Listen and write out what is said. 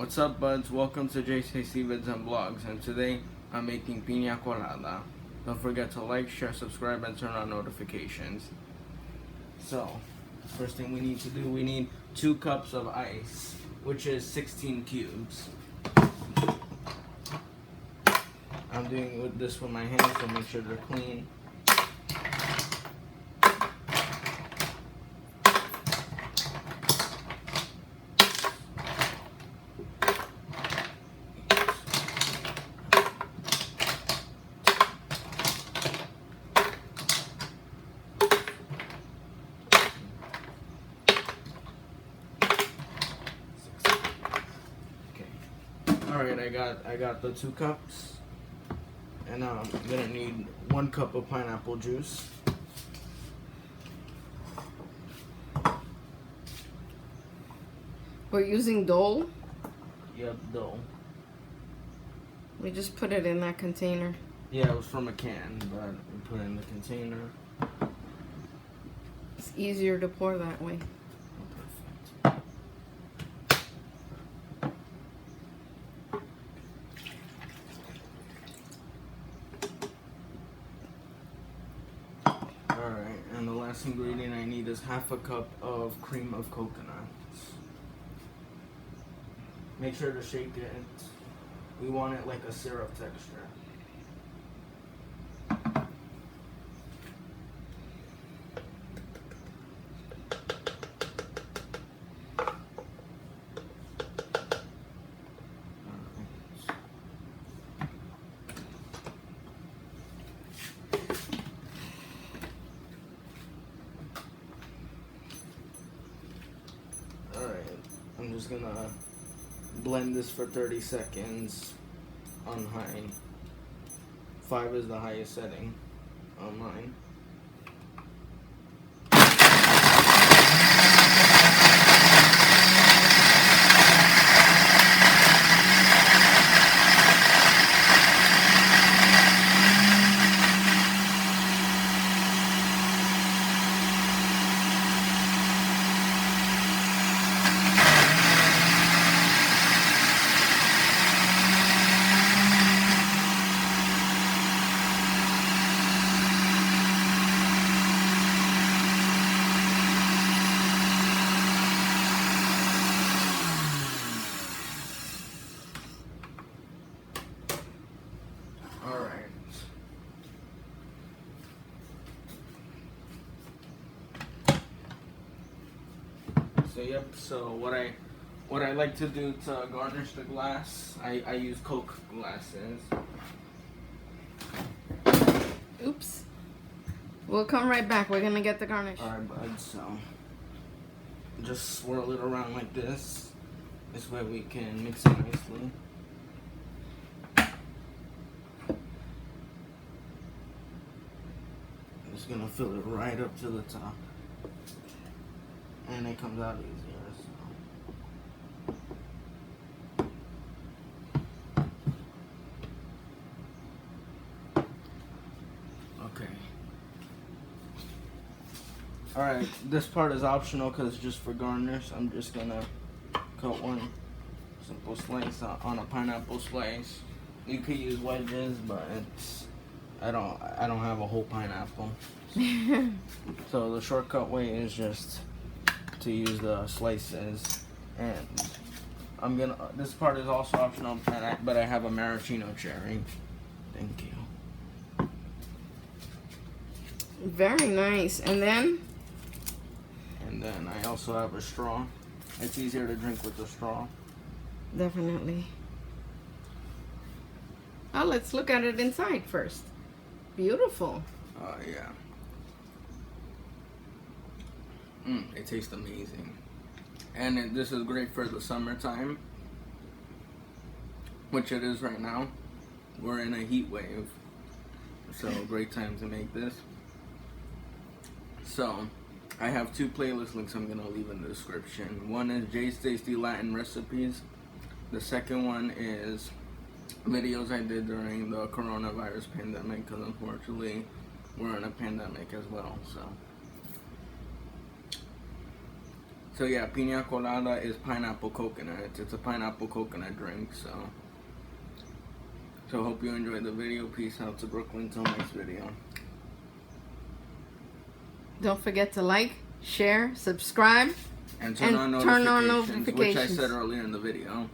What's up, buds? Welcome to JCC Vids and Vlogs, and today I'm making Piña Colada. Don't forget to like, share, subscribe, and turn on notifications. So, first thing we need to do, we need 2 cups of ice, which is 16 cubes. I'm doing this with my hands, so make sure they're clean. Alright, I got the 2 cups, and now I'm gonna need 1 cup of pineapple juice. We're using Dole. Yep, dough. We just put it in that container. Yeah, it was from a can, but we put it in the container. It's easier to pour that way. Perfect. Alright, and the last ingredient I need is half a cup of cream of coconut. Make sure to shake it. We want it like a syrup texture. Alright, I'm just gonna blend this for 30 seconds on high. 5 is the highest setting on mine. So what I like to do to garnish the glass, I use Coke glasses. Oops. We'll come right back. We're gonna get the garnish. Alright, bud, so just swirl it around like this. This way we can mix it nicely. I'm just gonna fill it right up to the top. And it comes out easier. Okay. Alright, this part is optional because it's just for garnish. I'm just gonna cut one simple slice on a pineapple slice. You could use wedges, but I don't have a whole pineapple. So the shortcut way is just to use the slices, and this part is also optional, but I have a maraschino cherry. Thank you. Very nice. And then I also have a straw. It's easier to drink with the straw. definitely. Oh, let's look at it inside first. Beautiful. Yeah. It tastes amazing. And this is great for the summertime, which it is right now. We're in a heat wave, so great time to make this. So I have 2 playlist links I'm gonna leave in the description. One is Jay's Tasty Latin Recipes. The second one is videos I did during the coronavirus pandemic, because unfortunately we're in a pandemic as well. So So yeah, Piña Colada is pineapple coconut. It's a pineapple coconut drink. So hope you enjoyed the video. Peace out to Brooklyn. Till next video. Don't forget to like, share, subscribe, and turn on notifications, which I said earlier in the video.